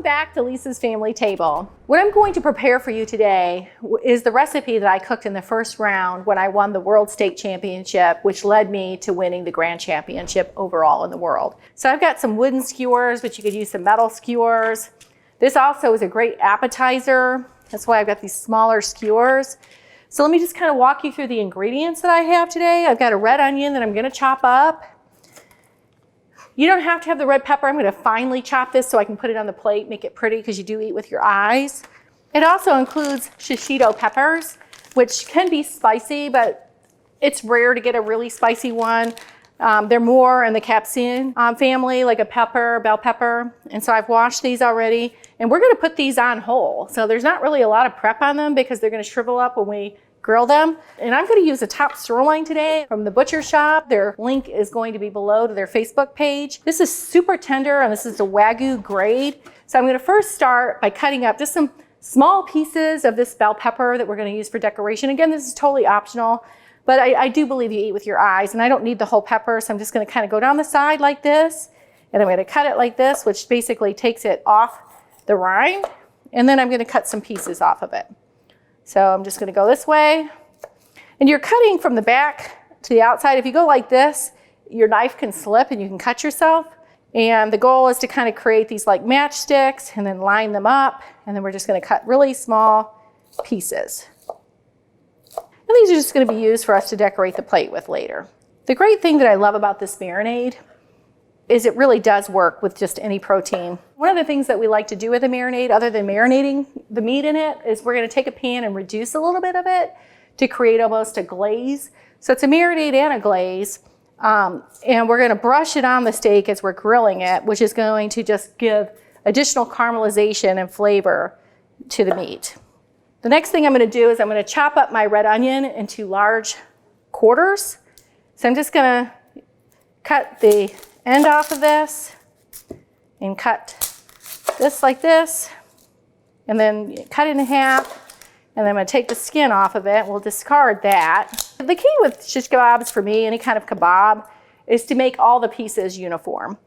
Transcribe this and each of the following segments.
Welcome back to Lisa's Family Table. What I'm going to prepare for you today is the recipe that I cooked in the first round when I won the World Steak Championship, which led me to winning the Grand Championship overall in the world. So I've got some wooden skewers, but you could use some metal skewers. This also is a great appetizer. That's why I've got these smaller skewers. So let me just kind of walk you through the ingredients that I have today. I've got a red onion that I'm going to chop up. You don't have to have the red pepper. I'm going to finely chop this so I can put it on the plate, make it pretty, because you do eat with your eyes. It also includes shishito peppers, which can be spicy, but it's rare to get a really spicy one. They're more in the capsaicin family, like a pepper, bell pepper. And so I've washed these already, and we're going to put these on whole. So there's not really a lot of prep on them because they're going to shrivel up when we grill them. And I'm going to use a top sirloin today from the butcher shop. Their link is going to be below to their Facebook page. This is super tender, and this is the Wagyu grade. So I'm going to first start by cutting up just some small pieces of this bell pepper that we're going to use for decoration. Again, this is totally optional, but I do believe you eat with your eyes, and I don't need the whole pepper, so I'm just going to kind of go down the side like this, and I'm going to cut it like this, which basically takes it off the rind, and then I'm going to cut some pieces off of it. So I'm just going to go this way, and you're cutting from the back to the outside. If you go like this, your knife can slip and you can cut yourself. And the goal is to kind of create these like matchsticks and then line them up. And then we're just going to cut really small pieces. And these are just going to be used for us to decorate the plate with later. The great thing that I love about this marinade is it really does work with just any protein. One of the things that we like to do with a marinade, other than marinating the meat in it, is we're going to take a pan and reduce a little bit of it to create almost a glaze. So it's a marinade and a glaze. And we're going to brush it on the steak as we're grilling it, which is going to just give additional caramelization and flavor to the meat. The next thing I'm going to do is I'm going to chop up my red onion into large quarters. So I'm just going to cut the end off of this and cut this like this, and then cut it in half, and then I'm going to take the skin off of it. We'll discard that. The key with shish kebabs for me, any kind of kebab, is to make all the pieces uniform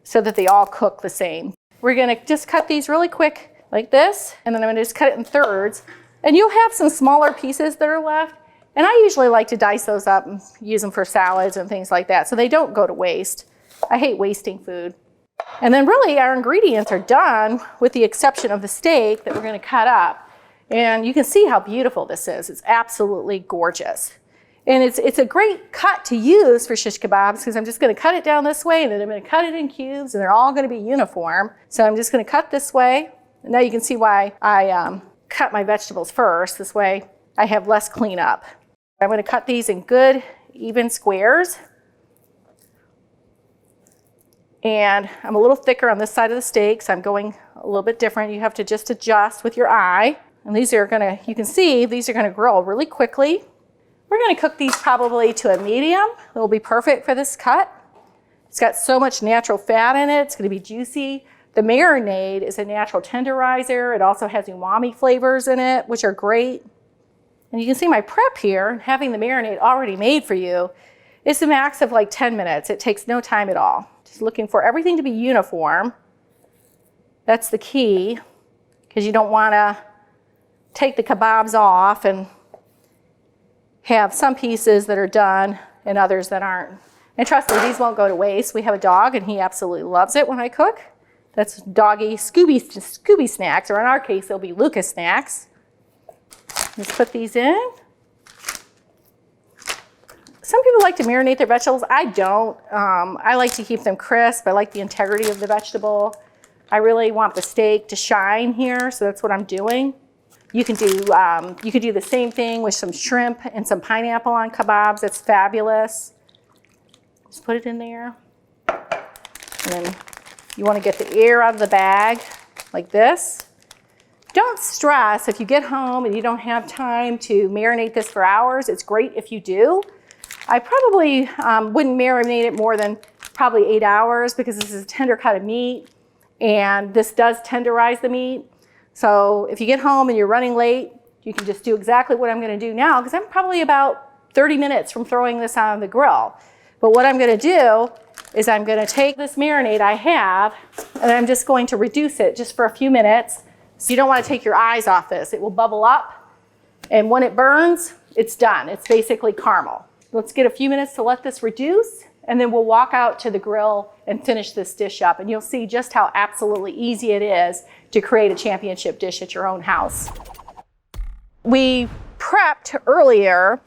so that they all cook the same. We're going to just cut these really quick like this, and then I'm going to just cut it in thirds, and you'll have some smaller pieces that are left, and I usually like to dice those up and use them for salads and things like that so they don't go to waste. I hate wasting food. And then really our ingredients are done with the exception of the steak that we're going to cut up. And you can see how beautiful this is. It's absolutely gorgeous. And it's a great cut to use for shish kebabs because I'm just going to cut it down this way, and then I'm going to cut it in cubes, and they're all going to be uniform. So I'm just going to cut this way. And now you can see why I cut my vegetables first. This way I have less cleanup. I'm going to cut these in good, even squares. And I'm a little thicker on this side of the steak, so I'm going a little bit different. You have to just adjust with your eye. And these are going to, you can see, these are going to grill really quickly. We're going to cook these probably to a medium. It will be perfect for this cut. It's got so much natural fat in it. It's going to be juicy. The marinade is a natural tenderizer. It also has umami flavors in it, which are great. And you can see my prep here, having the marinade already made for you. It's a max of like 10 minutes. It takes no time at all. Just looking for everything to be uniform. That's the key, because you don't want to take the kebabs off and have some pieces that are done and others that aren't. And trust me, these won't go to waste. We have a dog, and he absolutely loves it when I cook. That's doggy Scooby snacks, or in our case, they'll be Lucas snacks. Let's put these in. Some people like to marinate their vegetables. I don't. I like to keep them crisp. I like the integrity of the vegetable. I really want the steak to shine here, so that's what I'm doing. You can do the same thing with some shrimp and some pineapple on kebabs. It's fabulous. Just put it in there. And then you want to get the air out of the bag like this. Don't stress if you get home and you don't have time to marinate this for hours. It's great if you do. I probably wouldn't marinate it more than probably 8 hours because this is a tender cut of meat, and this does tenderize the meat. So if you get home and you're running late, you can just do exactly what I'm going to do now, because I'm probably about 30 minutes from throwing this on the grill. But what I'm going to do is I'm gonna take this marinade I have and I'm just going to reduce it just for a few minutes. So you don't wanna take your eyes off this. It will bubble up, and when it burns, it's done. It's basically caramel. Let's get a few minutes to let this reduce, and then we'll walk out to the grill and finish this dish up. And you'll see just how absolutely easy it is to create a championship dish at your own house. We prepped earlier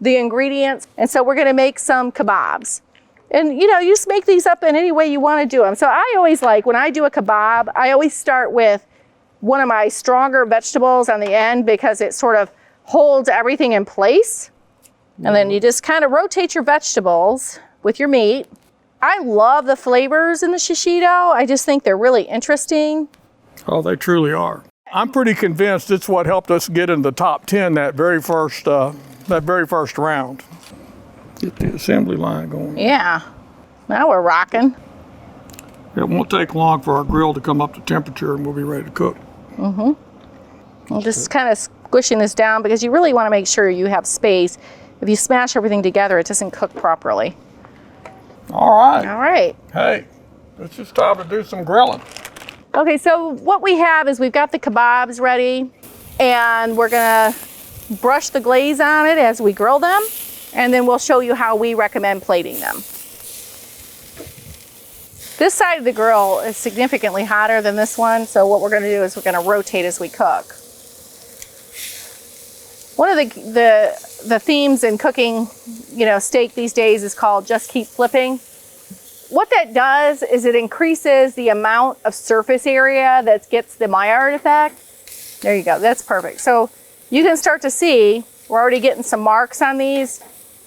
the ingredients, and so we're gonna make some kebabs. And you just make these up in any way you wanna do them. So I always like, when I do a kebab, I always start with one of my stronger vegetables on the end because it sort of holds everything in place. And then you just kind of rotate your vegetables with your meat. I love the flavors in the shishito. I just think they're really interesting. Oh, they truly are. I'm pretty convinced it's what helped us get in the top 10 that very first round. Get the assembly line going. Yeah, now we're rocking. It won't take long for our grill to come up to temperature and we'll be ready to cook. I'm just kind of squishing this down because you really want to make sure you have space. If you smash everything together, it doesn't cook properly. All right. All right. Hey, it's just time to do some grilling. Okay, so what we have is we've got the kebabs ready, and we're gonna brush the glaze on it as we grill them, and then we'll show you how we recommend plating them. This side of the grill is significantly hotter than this one, so what we're gonna do is we're gonna rotate as we cook. One of the themes in cooking, steak these days is called just keep flipping. What that does is it increases the amount of surface area that gets the Maillard effect. There you go, that's perfect. So you can start to see, we're already getting some marks on these.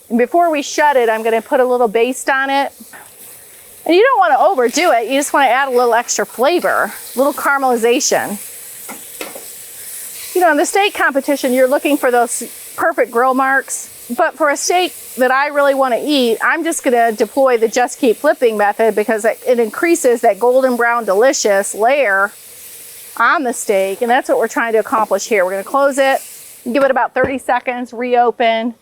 And before we shut it, I'm gonna put a little baste on it. And you don't wanna overdo it, you just wanna add a little extra flavor, a little caramelization. In the steak competition, you're looking for those perfect grill marks. But for a steak that I really want to eat, I'm just going to deploy the just keep flipping method because it increases that golden brown delicious layer on the steak. And that's what we're trying to accomplish here. We're going to close it, give it about 30 seconds, reopen,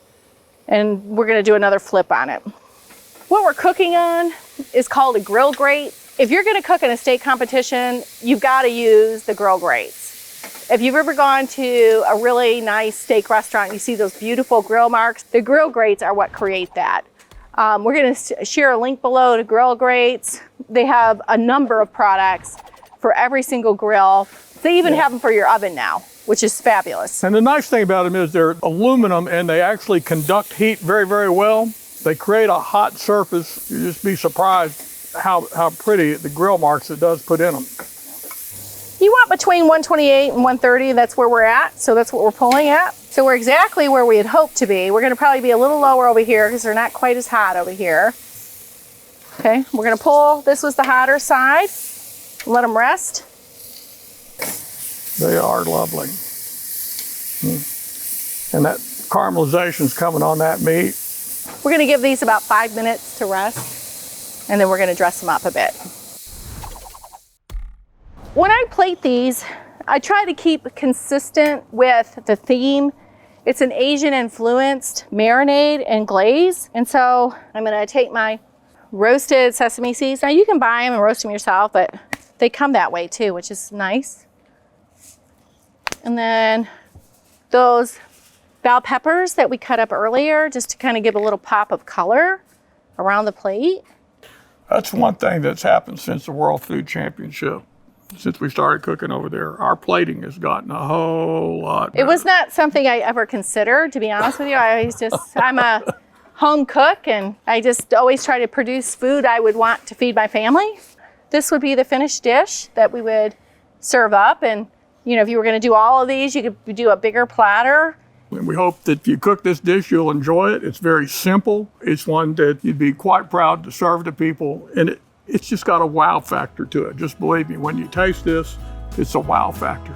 and we're going to do another flip on it. What we're cooking on is called a grill grate. If you're going to cook in a steak competition, you've got to use the grill grates. If you've ever gone to a really nice steak restaurant, you see those beautiful grill marks, the grill grates are what create that. We're going to share a link below to grill grates. They have a number of products for every single grill. They even have them for your oven now, which is fabulous. And the nice thing about them is they're aluminum and they actually conduct heat very, very well. They create a hot surface. You'll just be surprised how pretty the grill marks it does put in them. You want between 128 and 130, that's where we're at, so that's what we're pulling at. So we're exactly where we had hoped to be. We're gonna probably be a little lower over here because they're not quite as hot over here. Okay, we're gonna pull, this was the hotter side, let them rest. They are lovely. And that caramelization's coming on that meat. We're gonna give these about 5 minutes to rest, and then we're gonna dress them up a bit. When I plate these, I try to keep consistent with the theme. It's an Asian influenced marinade and glaze. And so I'm gonna take my roasted sesame seeds. Now you can buy them and roast them yourself, but they come that way too, which is nice. And then those bell peppers that we cut up earlier, just to kind of give a little pop of color around the plate. That's one thing that's happened since the World Food Championship. Since we started cooking over there, our plating has gotten a whole lot better. It was not something I ever considered, to be honest with you. I'm a home cook, and I just always try to produce food I would want to feed my family. This would be the finished dish that we would serve up. And, if you were going to do all of these, you could do a bigger platter. And we hope that if you cook this dish, you'll enjoy it. It's very simple. It's one that you'd be quite proud to serve to people. And it's just got a wow factor to it. Just believe me, when you taste this, it's a wow factor.